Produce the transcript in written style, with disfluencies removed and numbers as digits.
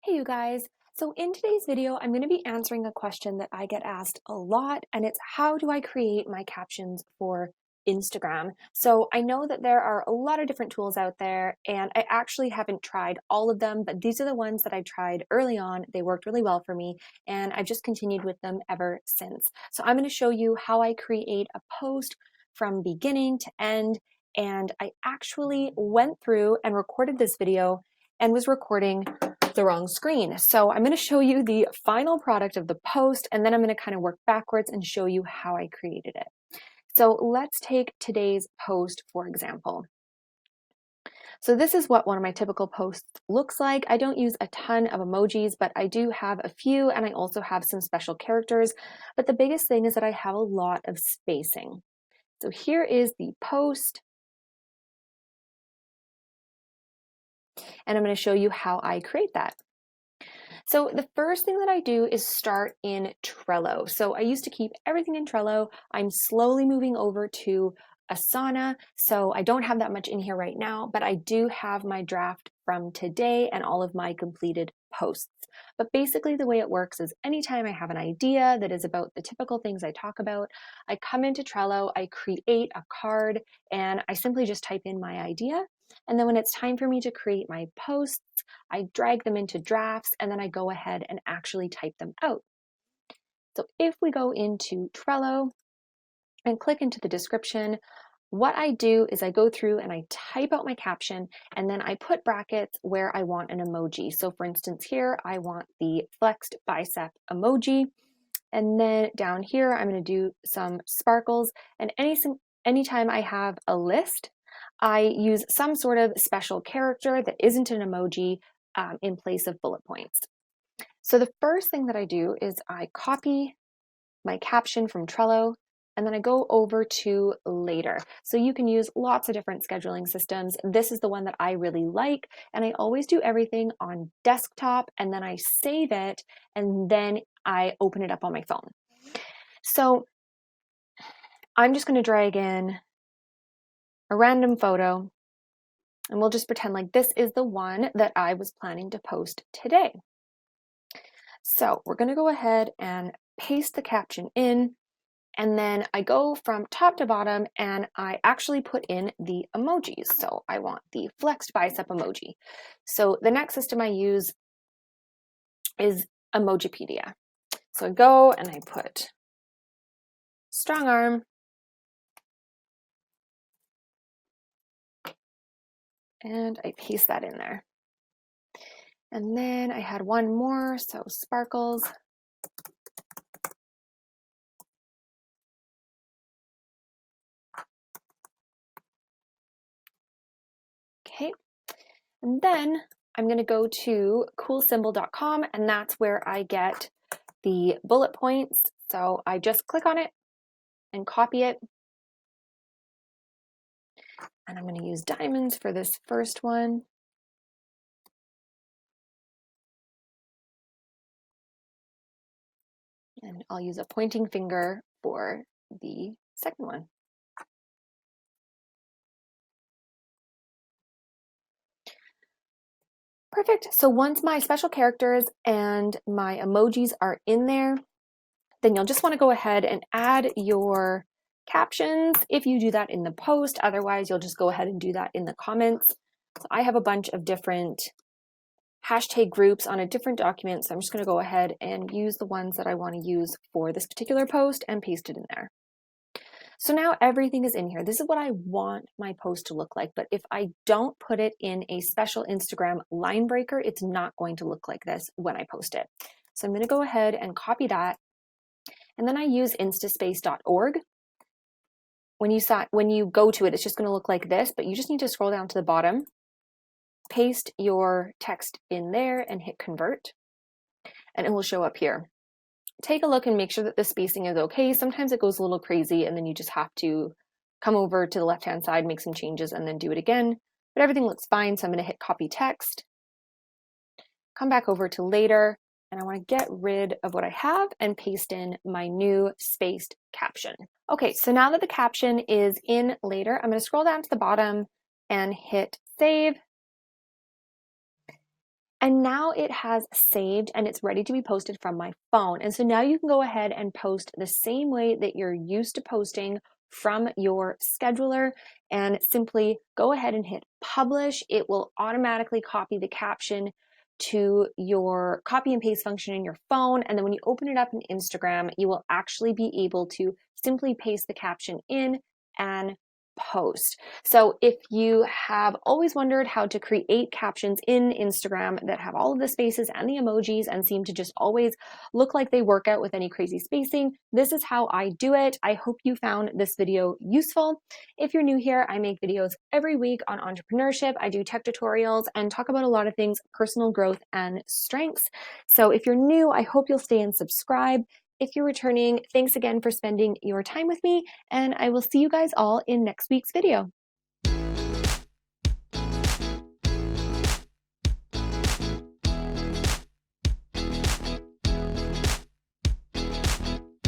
Hey you guys, so in today's video, I'm going to be answering a question that I get asked a lot, and it's how do I create my captions for Instagram? So I know that there are a lot of different tools out there, and I actually haven't tried all of them, but these are the ones that I tried early on. They worked really well for me, and I've just continued with them ever since. So I'm going to show you how I create a post from beginning to end, and I actually went through and recorded this video and was recording the wrong screen. So I'm going to show you the final product of the post, and then I'm going to kind of work backwards and show you how I created it. So let's take today's post, for example. So this is what one of my typical posts looks like. I don't use a ton of emojis, but I do have a few, and I also have some special characters. But the biggest thing is that I have a lot of spacing. So here is the post, and I'm going to show you how I create that. So the first thing that I do is start in Trello. So I used to keep everything in Trello. I'm slowly moving over to Asana. So I don't have that much in here right now, but I do have my draft from today and all of my completed posts. But basically the way it works is anytime I have an idea that is about the typical things I talk about, I come into Trello, I create a card, and I simply just type in my idea. And then when it's time for me to create my posts, I drag them into drafts, and then I go ahead and actually type them out. So if we go into Trello and click into the description, what I do is I go through and I type out my caption, and then I put brackets where I want an emoji. So for instance, here I want the flexed bicep emoji. And then down here, I'm going to do some sparkles. And anytime I have a list, I use some sort of special character that isn't an emoji in place of bullet points. So the first thing that I do is I copy my caption from Trello, and then I go over to Later. So you can use lots of different scheduling systems. This is the one that I really like, and I always do everything on desktop, and then I save it, and then I open it up on my phone. So I'm just going to drag in a random photo, and we'll just pretend like this is the one that I was planning to post today. So we're going to go ahead and paste the caption in, and then I go from top to bottom and I actually put in the emojis. So I want the flexed bicep emoji. So the next system I use is Emojipedia. So I go and I put strong arm, and I paste that in there. And then I had one more, so sparkles. Okay, and then I'm going to go to coolsymbol.com, and that's where I get the bullet points. So I just click on it and copy it. And I'm going to use diamonds for this first one. And I'll use a pointing finger for the second one. Perfect. So once my special characters and my emojis are in there, then you'll just want to go ahead and add your captions if you do that in the post. Otherwise, you'll just go ahead and do that in the comments. So I have a bunch of different hashtag groups on a different document, so I'm just going to go ahead and use the ones that I want to use for this particular post and paste it in there. So now everything is in here. This is what I want my post to look like, but if I don't put it in a special Instagram line breaker, it's not going to look like this when I post it. So I'm going to go ahead and copy that, and then I use instaspace.org. When you go to it, it's just going to look like this, but you just need to scroll down to the bottom, paste your text in there, and hit convert, and it will show up here. Take a look and make sure that the spacing is okay. Sometimes it goes a little crazy, and then you just have to come over to the left-hand side, make some changes, and then do it again. But everything looks fine, so I'm going to hit copy text, come back over to Later, and I want to get rid of what I have and paste in my new spaced caption. Okay, so now that the caption is in Later, I'm going to scroll down to the bottom and hit save. And now it has saved and it's ready to be posted from my phone. And so now you can go ahead and post the same way that you're used to posting from your scheduler, and simply go ahead and hit publish. It will automatically copy the caption to your copy and paste function in your phone. And then when you open it up in Instagram, you will actually be able to simply paste the caption in and post. So if you have always wondered how to create captions in Instagram that have all of the spaces and the emojis and seem to just always look like they work out with any crazy spacing, this is how I do it. I hope you found this video useful. If you're new here, I make videos every week on entrepreneurship. I do tech tutorials and talk about a lot of things, personal growth and strengths. So if you're new, I hope you'll stay and subscribe. If you're returning, thanks again for spending your time with me, and I will see you guys all in next week's video.